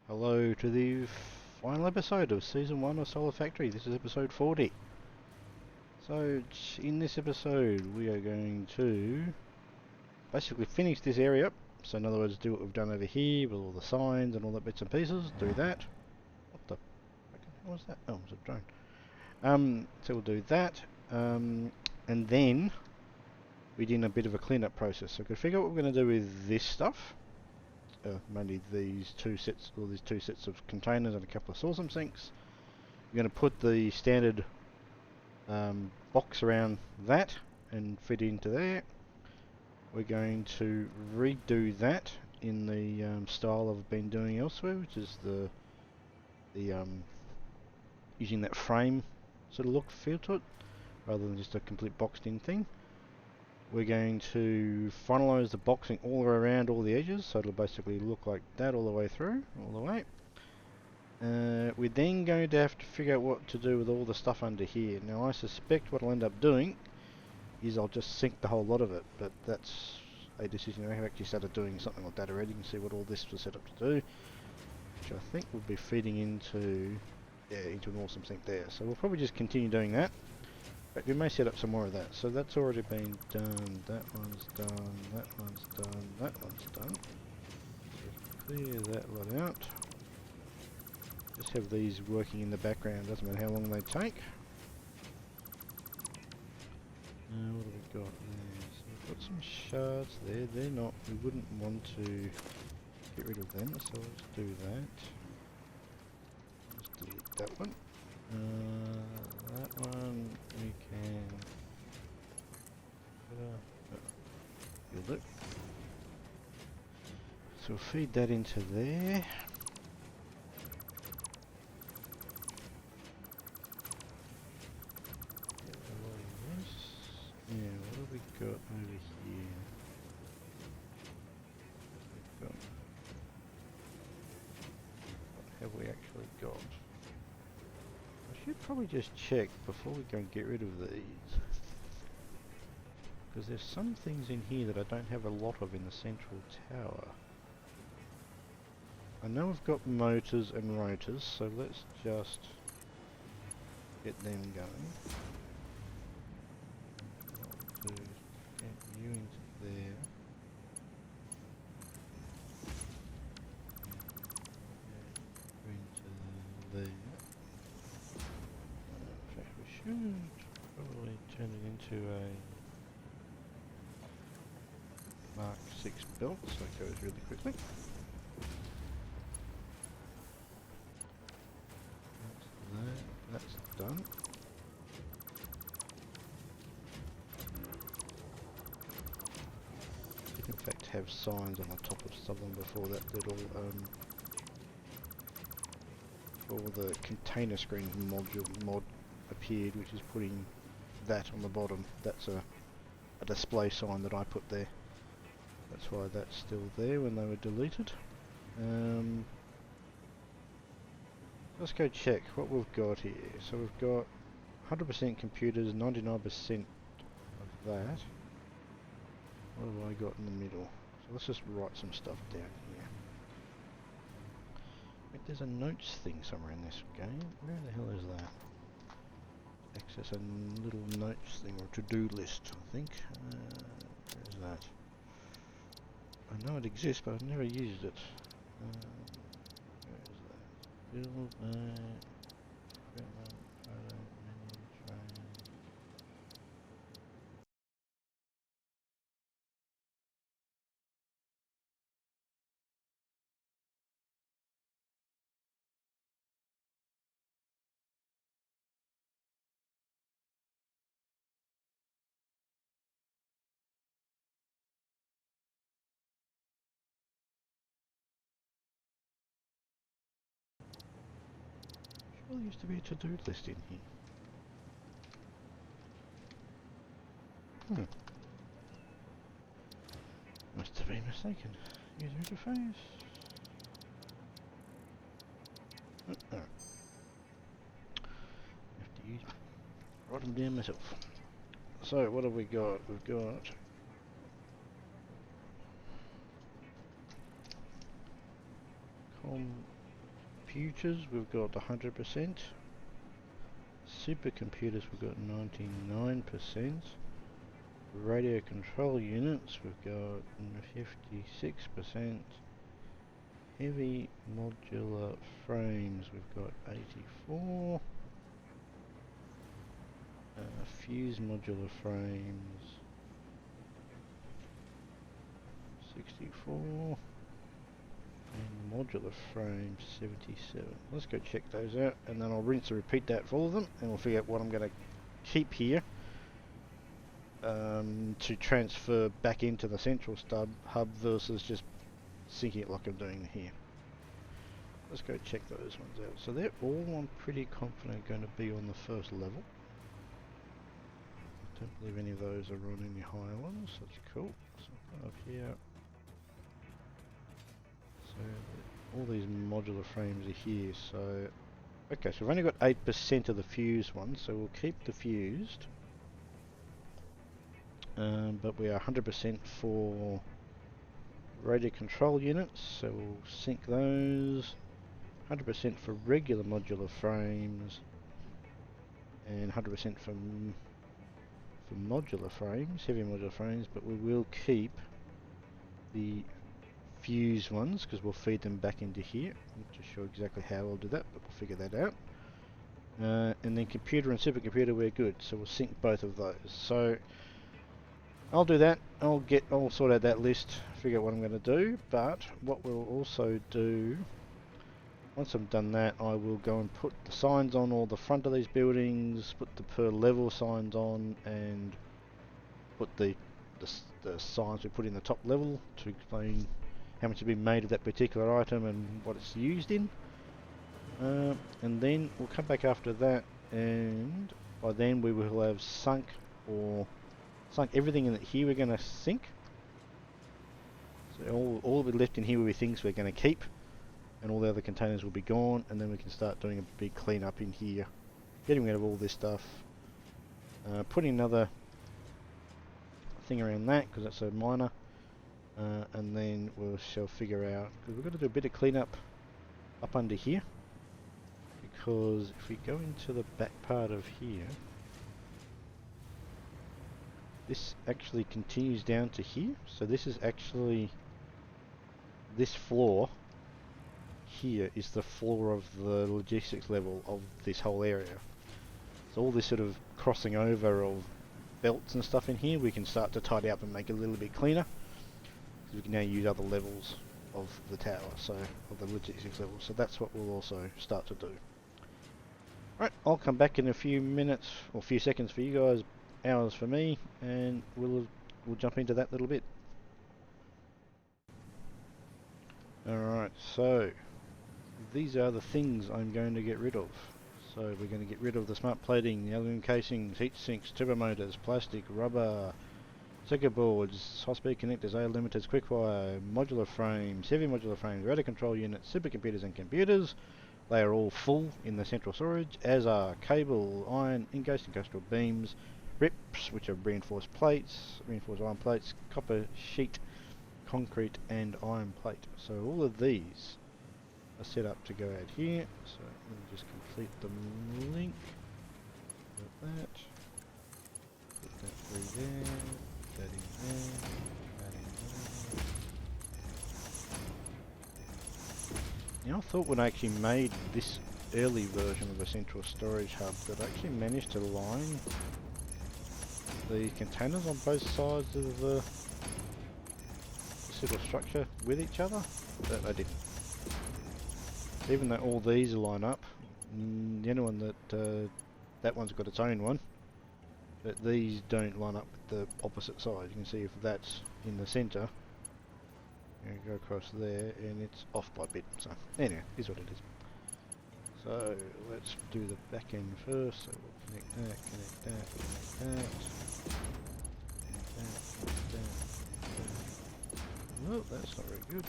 Hello to the final episode of Season 1 of Satisfactory. This is episode 40. So, in this episode, we are going to basically finish this area up. So, in other words, do what we've done over here with all the signs and all that bits and pieces. Do that. What the fuck was that? Oh, it was a drone. So we'll do that. And then we did a bit of a cleanup process. So, we could figure out what we're going to do with this stuff. Mainly these two sets of containers and a couple of saucer sinks. We're going to put the standard box around that and fit into there. We're going to redo that in the style I've been doing elsewhere, which is the using that frame sort of look feel to it, rather than just a complete boxed in thing. We're going to finalise the boxing all around all the edges, so it'll basically look like that all the way through, all the way. We're then going to have to figure out what to do with all the stuff under here. Now I suspect what I'll end up doing is I'll just sink the whole lot of it, but that's a decision. I have actually started doing something like that already. You can see what all this was set up to do, which I think will be feeding into an awesome sink there. So we'll probably just continue doing that. But we may set up some more of that. So that's already been done. That one's done. That one's done. That one's done. So clear that lot out. Just have these working in the background. Doesn't matter how long they take. What have we got there? So we've got some shards there. They're not. We wouldn't want to get rid of them. So let's do that. Let's delete that one. That one we can build it. So we'll feed that into there. Yeah, what have we got over here? What have we actually got? I should probably just check before we go and get rid of these, because there's some things in here that I don't have a lot of in the central tower. I know I've got motors and rotors, so let's just get them going. To get you into there. Into there. In fact, we should probably turn it into a Mark 6 belt, so it goes really quickly. That's done. In fact, have signs on the top of some of them before that little for the container screen mod appeared, which is putting that on the bottom. That's a display sign that I put there. That's why that's still there when they were deleted. Let's go check what we've got here. So we've got 100% computers, 99% of that. What have I got in the middle? So let's just write some stuff down here. Wait, there's a notes thing somewhere in this game. Where the hell is that? Access a little notes thing, or to-do list, I think. Where's that? I know it exists, but I've never used it. Where is that? Build equipment, photo, menu, train. There used to be a to-do list in here. Must have been mistaken. User interface. Have to write them down myself. So what have we got? We've got com Computers, we've got 100%. Supercomputers, we've got 99%. Radio control units, we've got 56%. Heavy modular frames, we've got 84. Fuse modular frames, 64. And modular frames, 77. Let's go check those out, and then I'll rinse and repeat that for all of them, and we'll figure out what I'm going to keep here to transfer back into the central hub versus just syncing it like I'm doing here. Let's go check those ones out. So they're all, I'm pretty confident, going to be on the first level. I don't believe any of those are on any higher ones. That's cool. So up here. So all these modular frames are here. So okay, so we've only got 8% of the fused ones, so we'll keep the fused. But we are 100% for radio control units, so we'll sync those. 100% for regular modular frames, and 100% for modular frames, heavy modular frames, but we will keep the fused ones because we'll feed them back into here. I'm not too sure exactly how we'll do that, but we'll figure that out. And then computer and supercomputer, we're good, so we'll sync both of those. So I'll do that. I'll sort out that list, figure out what I'm going to do. But what we'll also do, once I've done that, I will go and put the signs on all the front of these buildings, put the per level signs on, and put the signs we put in the top level to explain how much has been made of that particular item and what it's used in. And then we'll come back after that, and by then we will have sunk everything in here we're going to sink. So all that left in here will be things we're going to keep, and all the other containers will be gone, and then we can start doing a big cleanup in here, getting rid of all this stuff, putting another thing around that because that's so minor, and then we shall figure out, because we've got to do a bit of cleanup up under here, because if we go into the back part of here, this actually continues down to here. So this is actually, this floor here is the floor of the logistics level of this whole area. So all this sort of crossing over of belts and stuff in here, we can start to tidy up and make it a little bit cleaner. So we can now use other levels of the tower, so of the logistics level. So that's what we'll also start to do. Right, I'll come back in a few minutes or a few seconds for you guys, hours for me, and we'll jump into that little bit. Alright, so these are the things I'm going to get rid of. So we're going to get rid of the smart plating, the aluminium casings, heat sinks, turbo motors, plastic, rubber, circuit boards, high-speed connectors, air limiters, quick-wire, modular frames, heavy modular frames, radio control units, supercomputers and computers. They are all full in the central storage, as are cable, iron, engaged industrial beams, rips, which are reinforced plates, reinforced iron plates, copper sheet, concrete and iron plate. So all of these are set up to go out here. So let me just complete the link. Put that. Put that through there. Put that in there. That in there. Now I thought when I actually made this early version of a central storage hub that I actually managed to line the containers on both sides of the sort of structure with each other, but I didn't. Even though all these line up, the only one that one's got its own one, but these don't line up with the opposite side. You can see if that's in the centre, you go across there and it's off by a bit. So anyway, is what it is. So let's do the back end first. So we'll connect that, connect that, connect that. Connect that. No, that's not very good.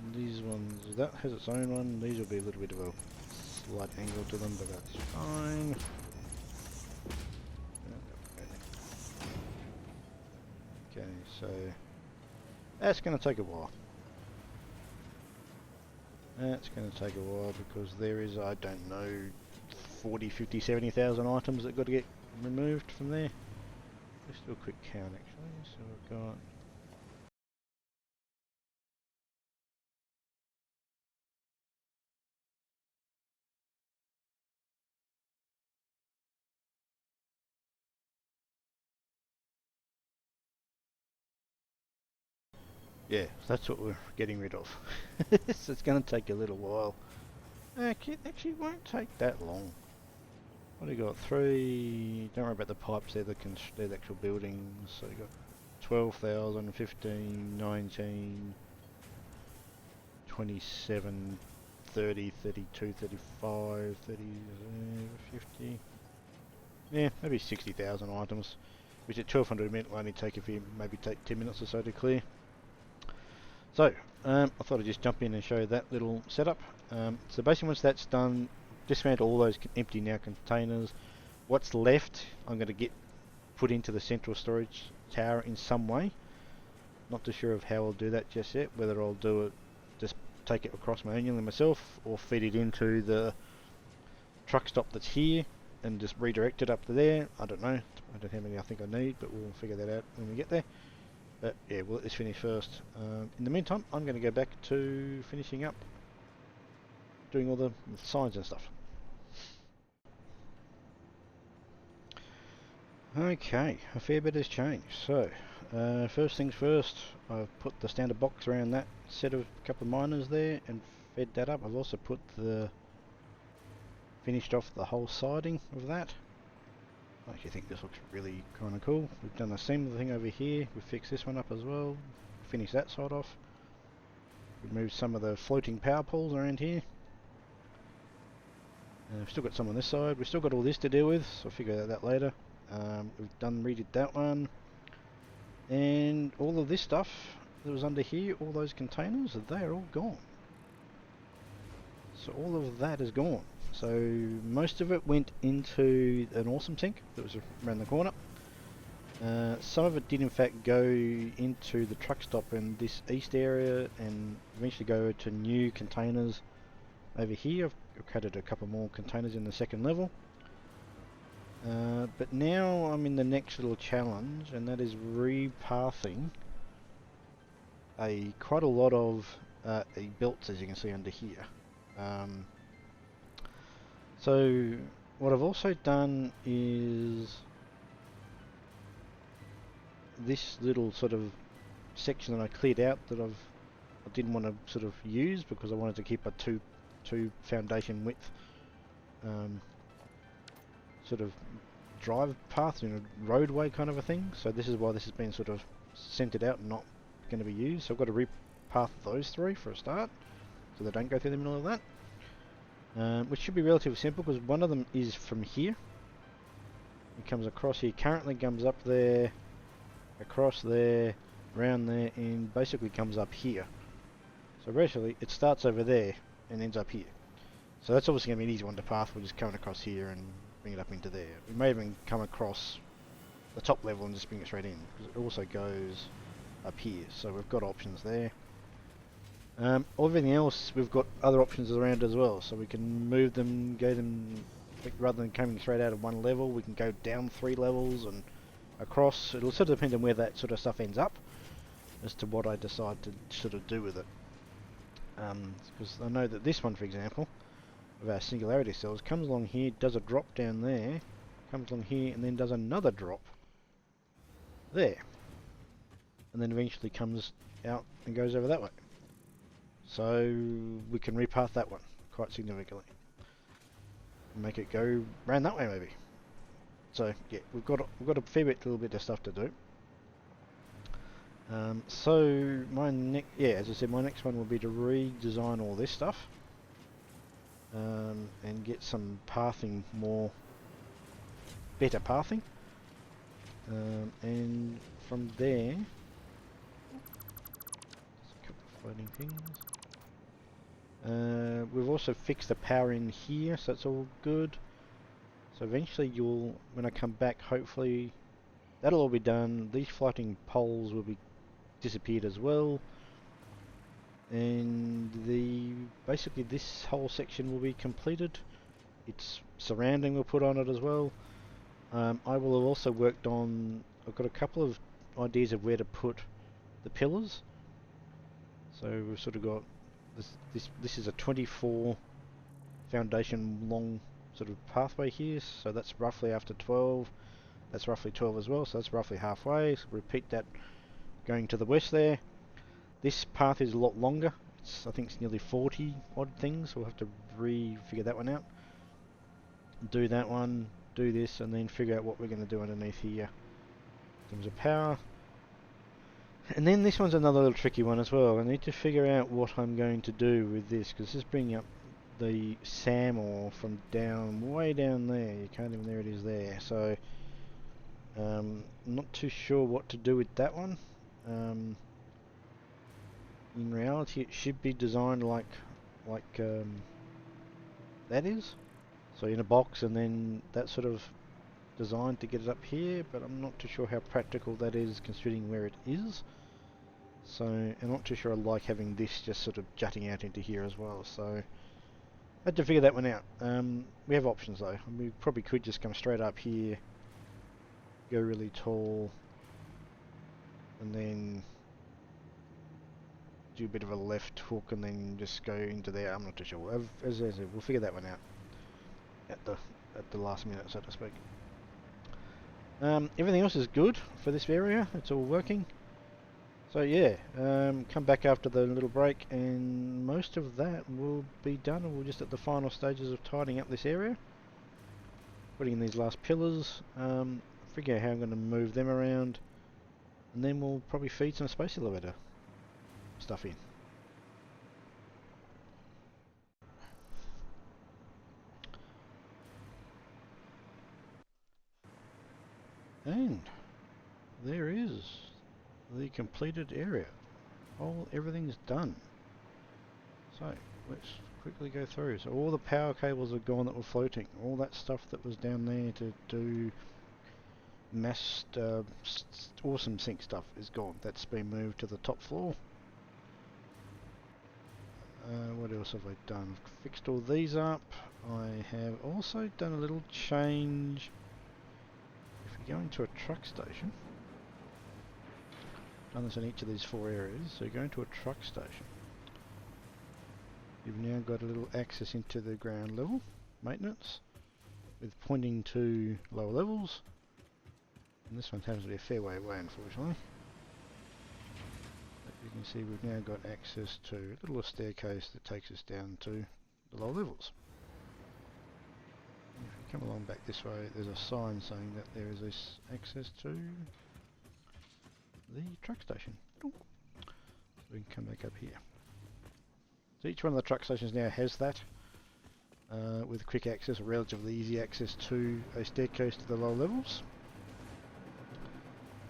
And these ones because that has its own one. These will be a little bit of a slight angle to them, but that's fine. Okay, so that's going to take a while. That's going to take a while because there is, I don't know, 40, 50, 70,000 items that got to get removed from there. Let's do a quick count actually. So we've got yeah, that's what we're getting rid of. So it's going to take a little while. Actually won't take that long. What do you got? 3, don't worry about the pipes, they're the actual buildings. So you got 12,000, 15, 19, 27, 30, 32, 35, 30, 50. Yeah, maybe 60,000 items. Which at 1200 a minute will only take maybe take 10 minutes or so to clear. So, I thought I'd just jump in and show you that little setup. So basically once that's done, dismantle all those empty now containers. What's left, I'm going to get put into the central storage tower in some way. Not too sure of how I'll do that just yet, whether I'll do it, just take it across manually myself, or feed it into the truck stop that's here, and just redirect it up to there. I don't know, I don't know how many I think I need, but we'll figure that out when we get there. But yeah, we'll let this finish first. In the meantime, I'm going to go back to finishing up doing all the signs and stuff. Okay, a fair bit has changed. So, first things first, I've put the standard box around that set of a couple of miners there and fed that up. I've also finished off the whole siding of that. I actually think this looks really kind of cool. We've done the same thing over here. We've fixed this one up as well. Finished that side off. We've moved some of the floating power poles around here. We've still got some on this side. We've still got all this to deal with, so I'll figure that later. We've redid that one. And all of this stuff that was under here, all those containers, they are all gone. So all of that is gone. So most of it went into an awesome sink that was around the corner. Some of it did in fact go into the truck stop in this east area and eventually go to new containers over here. I've created a couple more containers in the second level. But now I'm in the next little challenge, and that is repathing quite a lot of belts, as you can see under here. So what I've also done is this little sort of section that I cleared out that I didn't want to sort of use because I wanted to keep a two foundation width sort of drive path, roadway kind of a thing. So this is why this has been sort of centered out and not going to be used. So I've got to repath those three for a start, so they don't go through the middle of that. Which should be relatively simple because one of them is from here. It comes across here, currently comes up there, across there, around there, and basically comes up here. So basically it starts over there and ends up here. So that's obviously going to be an easy one to path. We're just coming across here and bring it up into there. We may even come across the top level and just bring it straight in, because it also goes up here. So we've got options there. Everything else, we've got other options around as well. So we can move them, go them, rather than coming straight out of one level, we can go down 3 levels and across. It'll sort of depend on where that sort of stuff ends up as to what I decide to sort of do with it. Because I know that this one, for example, of our singularity cells, comes along here, does a drop down there, comes along here, and then does another drop there, and then eventually comes out and goes over that way. So we can repath that one quite significantly, make it go round that way maybe. So yeah, we've got a fair little bit of stuff to do. So as I said, my next one will be to redesign all this stuff. And get some pathing, better pathing, and from there, just a couple of floating things. We've also fixed the power in here, so that's all good. So eventually when I come back, hopefully that'll all be done. These floating poles will be disappeared as well. And basically this whole section will be completed. Its surrounding we'll put on it as well. I will have also worked on, I've got a couple of ideas of where to put the pillars. So we've sort of got this is a 24 foundation long sort of pathway here, so that's roughly after 12. That's roughly 12 as well, so that's roughly halfway. So repeat that going to the west there. This path is a lot longer. I think it's nearly 40 odd things, so we'll have to figure that one out. Do that one, do this, and then figure out what we're going to do underneath here in terms of power. And then this one's another little tricky one as well. I need to figure out what I'm going to do with this, because this is bringing up the SAM ore from way down there. You can't even, there it is there. So I'm not too sure what to do with that one. In reality, it should be designed like that is. So in a box, and then that sort of designed to get it up here, but I'm not too sure how practical that is considering where it is. So I'm not too sure I like having this just sort of jutting out into here as well. So I had to figure that one out. We have options though. We probably could just come straight up here, go really tall, and then do a bit of a left hook and then just go into there. I'm not too sure. As I said, we'll figure that one out at the last minute, so to speak. Everything else is good for this area. It's all working. So yeah, come back after the little break and most of that will be done, and we're just at the final stages of tidying up this area. Putting in these last pillars, figure out how I'm going to move them around, and then we'll probably feed some space elevator stuff in. And there is the completed area. Everything's done. So let's quickly go through. So all the power cables are gone that were floating. All that stuff that was down there to do mass awesome sync stuff is gone. That's been moved to the top floor. What else have I done? I've fixed all these up. I have also done a little change. If we go into a truck station, done this in each of these 4 areas. So go into a truck station. You've now got a little access into the ground level maintenance with pointing to lower levels. And this one happens to be a fair way away, unfortunately. But you can see we've now got access to a little staircase that takes us down to the lower levels. And if we come along back this way, there's a sign saying that there is this access to the truck station. So we can come back up here. So each one of the truck stations now has that, with quick access, or relatively easy access to a staircase to the lower levels.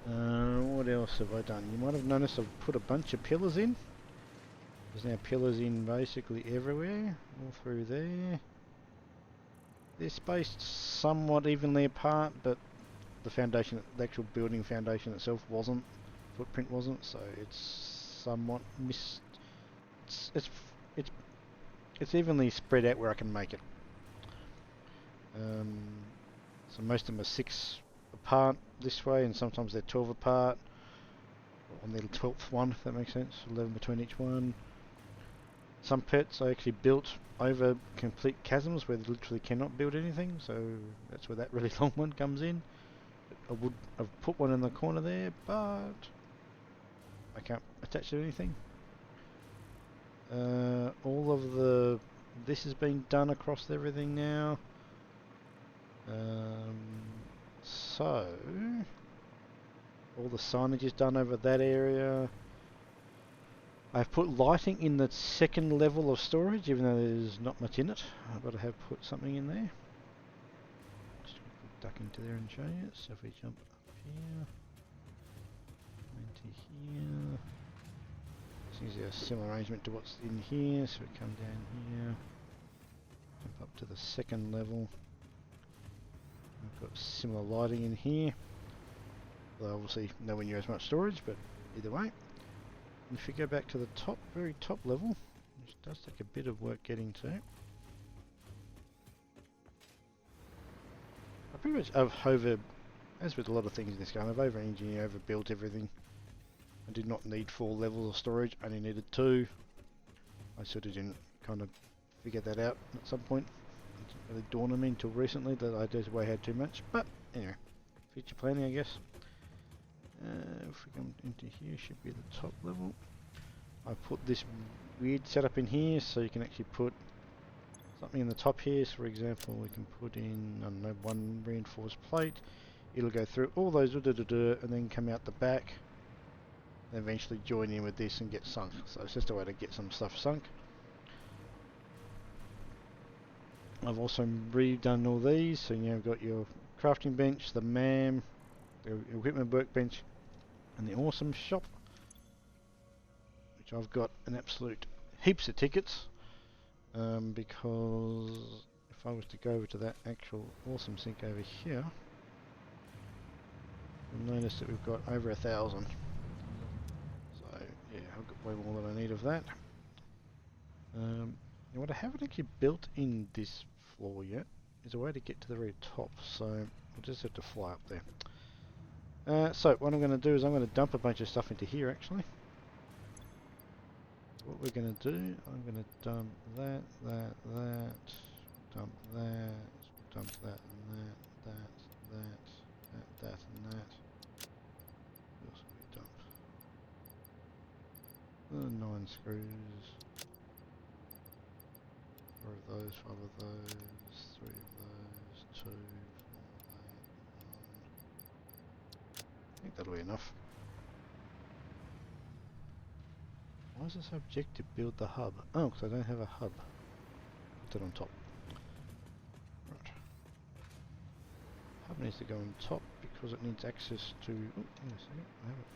What else have I done? You might have noticed I've put a bunch of pillars in. There's now pillars in basically everywhere, all through there. They're spaced somewhat evenly apart, but the foundation, the actual building foundation itself footprint wasn't, so it's somewhat it's evenly spread out where I can make it. So most of them are 6 apart this way, and sometimes they're 12 apart on the 12th one, if that makes sense. 11 between each one. Some pits I actually built over complete chasms where they literally cannot build anything, so that's where that really long one comes in. I would have put one in the corner there, but I can't attach to anything. All of this has been done across everything now. So all the signage is done over that area. I've put lighting in the 2nd level of storage, even though there's not much in it, but I have put something in there. Just duck into there and show you. So if we jump up here, into here, Seems to be a similar arrangement to what's in here, so we come down here, jump up to the second level. We've got similar lighting in here, although obviously nowhere near as much storage, but either way. And if you go back to the top, very top level, which does take a bit of work getting to, I pretty much have as with a lot of things in this game, I've over-engineered, overbuilt everything. I did not need 4 levels of storage, I only needed 2. I sort of didn't kind of figure that out at some point. It didn't really dawn on me until recently that I just way had too much, but anyway, future planning I guess. If we come into here, should be the top level. I put this weird setup in here so you can actually put something in the top here. So for example, we can put in, I don't know, 1 reinforced plate. It'll go through all those and then come out the back. And eventually join in with this and get sunk. So it's just a way to get some stuff sunk. I've also redone all these. So you've got your crafting bench, the MAM, the equipment workbench, and the awesome shop, which I've got an absolute heaps of tickets. Because if I was to go over to that actual awesome sink over here, you'll notice that we've got over 1,000. So yeah, I've got way more than I need of that. And what I haven't actually built in this floor yet is a way to get to the very top, so we'll just have to fly up there. So what I'm going to do is I'm going to dump a bunch of stuff into here actually. What we're going to do, I'm going to dump that, dump that, dump that and that, that and that. What else we dump? 9 screws. 4 of those, 5 of those, 3 of those, 2, 4 of that, 1. I think that'll be enough. Why is this objective build the hub? Oh, because I don't have a hub. Put it on top. Right. Hub needs to go on top because it needs access to... Oh, hang on a second. I haven't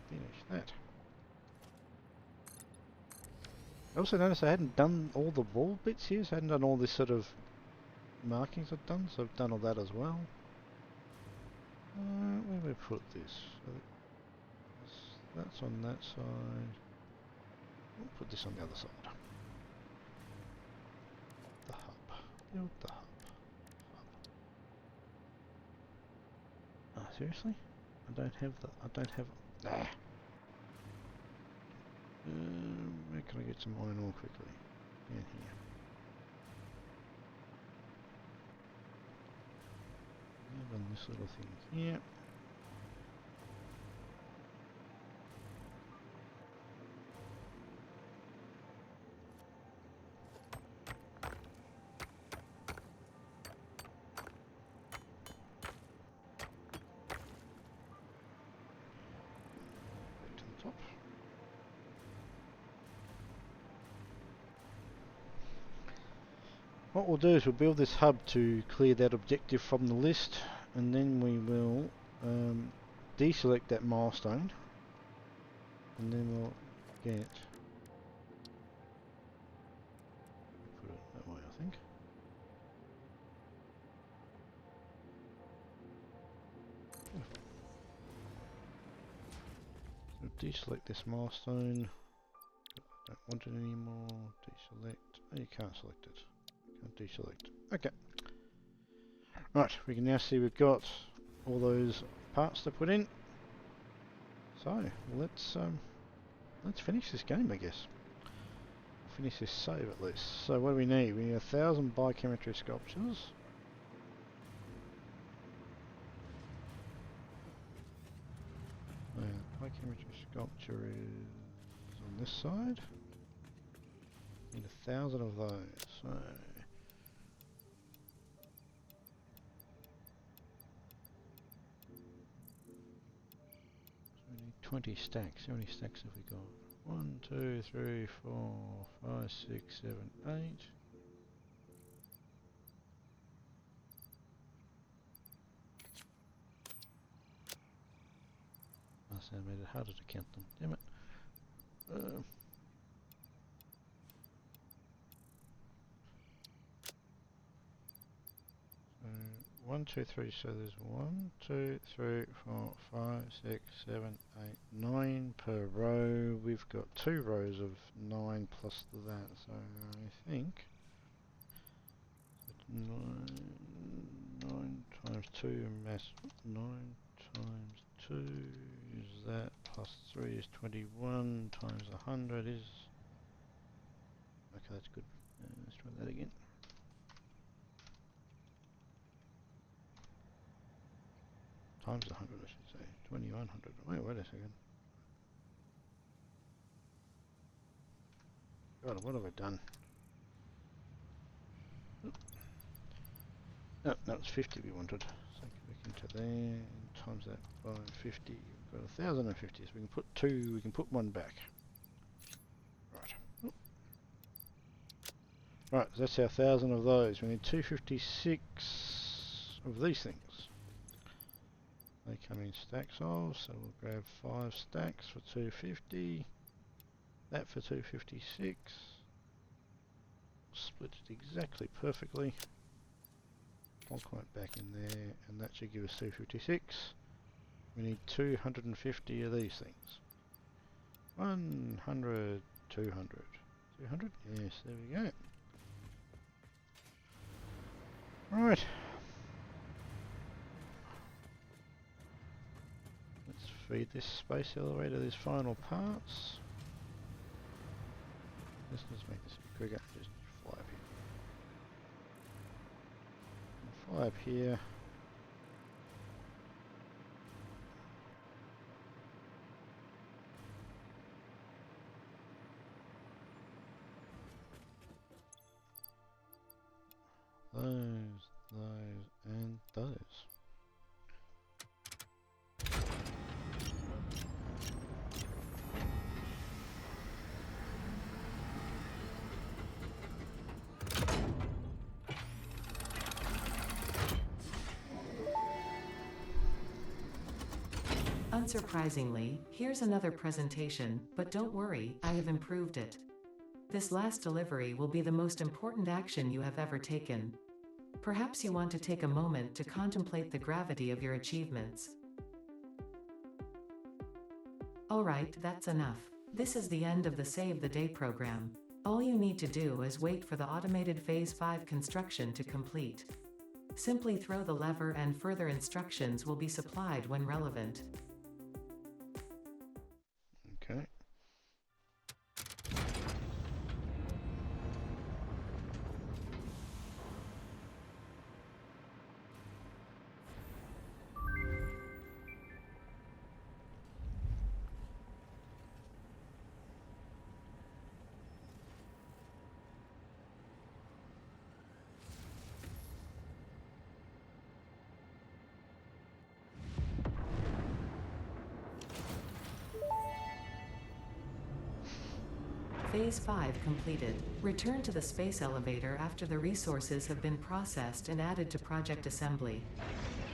finished that. I also noticed I hadn't done all the wall bits here, so I hadn't done all this sort of markings I've done, so I've done all that as well. Where do we put this? So that's on that side. We'll put this on the other side. The hub. Build the hub. Seriously? I don't have the... Ah! Where can I get some iron ore quickly? Down here. And on this little thing here. What we'll do is we'll build this hub to clear that objective from the list, and then we will deselect that milestone, and then we'll get... put it that way, I think. So deselect this milestone. Don't want it anymore. Deselect. Oh, you can't select it. Deselect. Okay. Right, we can now see we've got all those parts to put in. So let's finish this game, I guess. Finish this save at least. So what do we need? We need 1,000 biochemistry sculptures. Biochemistry sculpture is on this side. Need 1,000 of those. So we need 20 stacks. How many stacks have we got? 1, 2, 3, 4, 5, 6, 7, 8. Must have made it harder to count them. Damn it. 1, 2, 3. So there's 1, 2, 3, 4, 5, 6, 7, 8, 9 per row. We've got 2 rows of 9 plus that. So I think 9 times 2 mass 9 times 2 is that, plus 3 is 21, times 100 is, okay, that's good. Let's try that again. Times 100, I should say. 2100. Wait a second. God, what have I done? No, that was 50 we wanted. So go back into there and times that by 50. We've got 1050, so we can put 2, we can put 1 back. Right. Right, so that's our 1000 of those. We need 256 of these things. They come in stacks of, so we'll grab 5 stacks for 250. That for 256. Split it exactly perfectly. I'll come it back in there, and that should give us 256. We need 250 of these things. 100, 200. 200? Yes, there we go. Right. Let's feed this space elevator these final parts. Let's make this a bit quicker. Just fly up here. Fly up here. Those, and those. Unsurprisingly, here's another presentation, but don't worry, I have improved it. This last delivery will be the most important action you have ever taken. Perhaps you want to take a moment to contemplate the gravity of your achievements. Alright, that's enough. This is the end of the Save the Day program. All you need to do is wait for the automated Phase 5 construction to complete. Simply throw the lever and further instructions will be supplied when relevant. Okay. Phase 5 completed. Return to the space elevator after the resources have been processed and added to project assembly.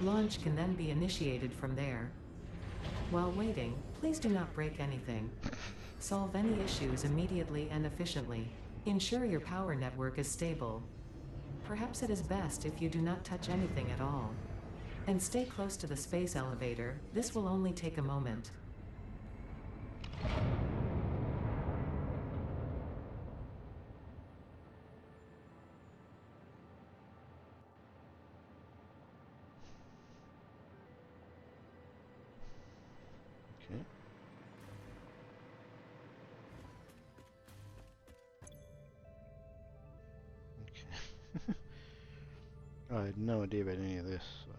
Launch can then be initiated from there. While waiting, please do not break anything. Solve any issues immediately and efficiently. Ensure your power network is stable. Perhaps it is best if you do not touch anything at all. And stay close to the space elevator. This will only take a moment. I had no idea about any of this. So.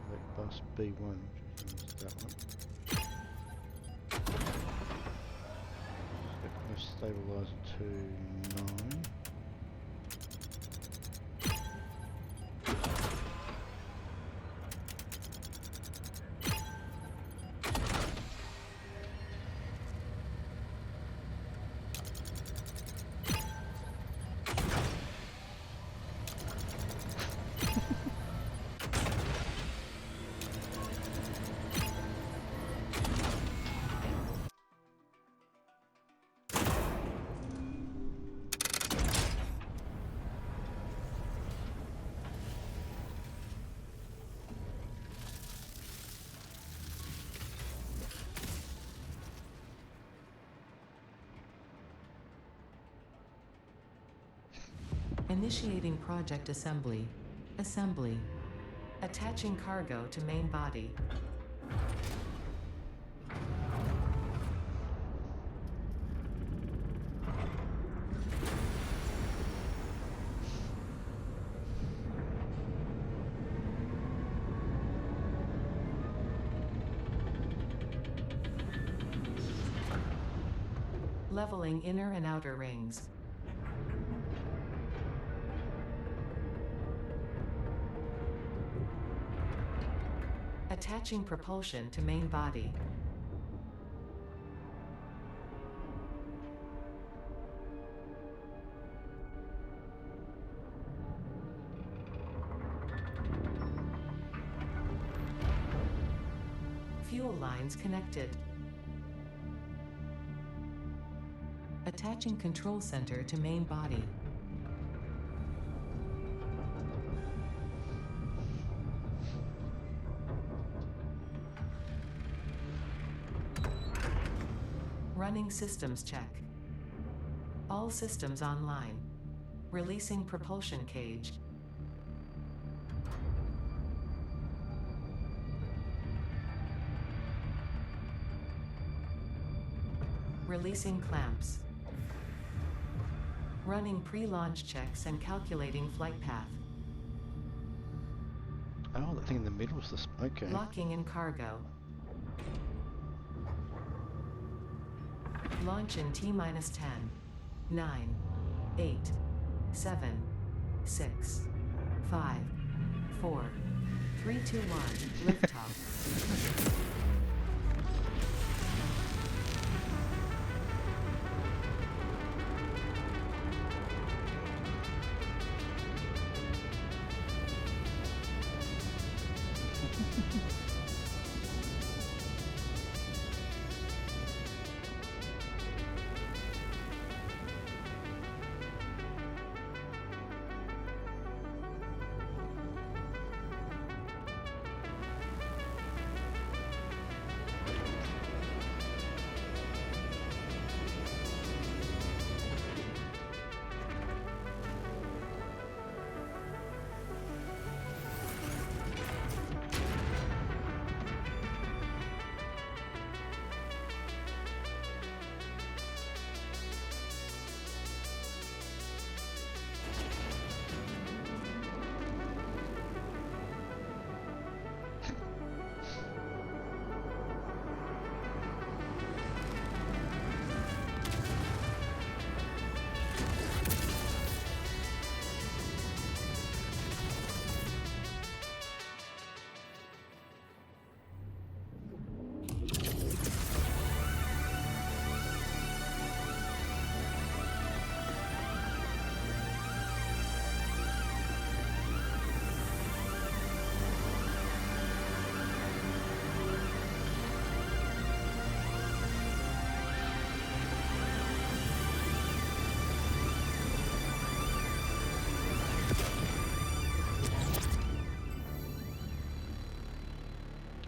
Select bus B1, which is that one. Stabilizer to 9. Initiating project assembly. Assembly. Attaching cargo to main body. Leveling inner and outer rings. Attaching propulsion to main body. Fuel lines connected. Attaching control center to main body. Running systems check. All systems online. Releasing propulsion cage. Releasing clamps. Running pre-launch checks and calculating flight path. Oh, that thing in the middle is the... okay. Locking in cargo. Launch in T-minus 10, 9, 8, 7, 6, 5, 4, 3, 2, 1, liftoff.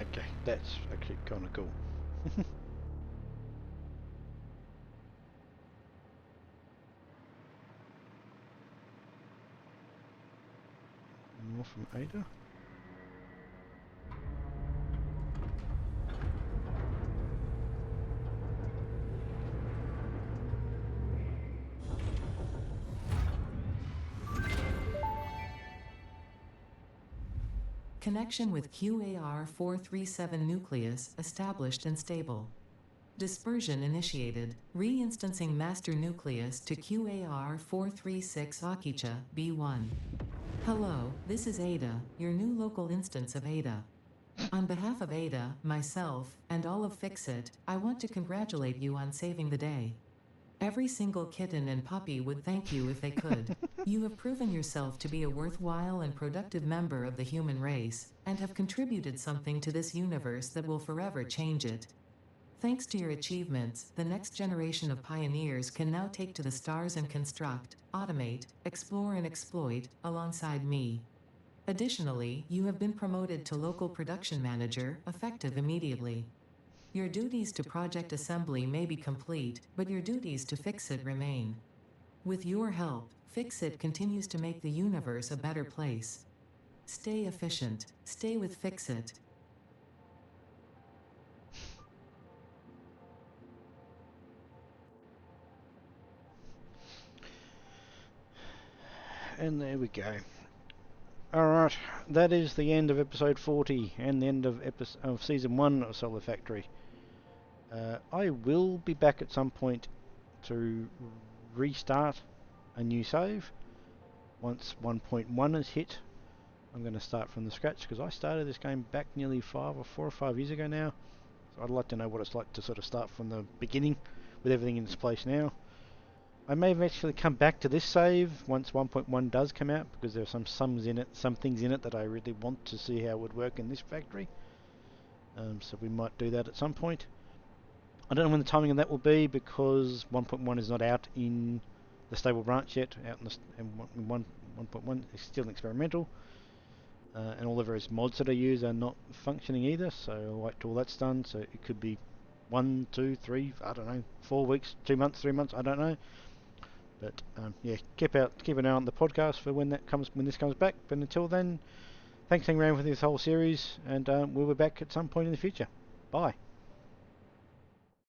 Okay, that's actually kind of cool. More from Ada. Connection with QAR-437 nucleus established and stable. Dispersion initiated. Reinstancing master nucleus to QAR-436 Akicha, B1. Hello, this is Ada, your new local instance of Ada. On behalf of Ada, myself, and all of Fixit, I want to congratulate you on saving the day. Every single kitten and puppy would thank you if they could. You have proven yourself to be a worthwhile and productive member of the human race, and have contributed something to this universe that will forever change it. Thanks to your achievements, the next generation of pioneers can now take to the stars and construct, automate, explore and exploit, alongside me. Additionally, you have been promoted to local production manager, effective immediately. Your duties to project assembly may be complete, but your duties to fix it remain. With your help, Fix-It continues to make the universe a better place. Stay efficient. Stay with Fix-It. And there we go. Alright, that is the end of episode 40 and the end of season 1 of Solar Factory. I will be back at some point to restart a new save. Once 1.1 is hit, I'm going to start from the scratch, because I started this game back nearly 4 or 5 years ago now. So I'd like to know what it's like to sort of start from the beginning with everything in its place now. I may eventually come back to this save once 1.1 does come out, because there are some things in it that I really want to see how it would work in this factory. So we might do that at some point. I don't know when the timing of that will be, because 1.1 is not out in the stable branch yet. Out in 1.1 is still experimental, and all the various mods that I use are not functioning either. So I'll wait till all that's done. So it could be 1, 2, 3, I don't know, 4 weeks, 2 months, 3 months, I don't know. But yeah, keep an eye on the podcast for when this comes back. But until then, thanks for hanging around with this whole series, and we'll be back at some point in the future. Bye.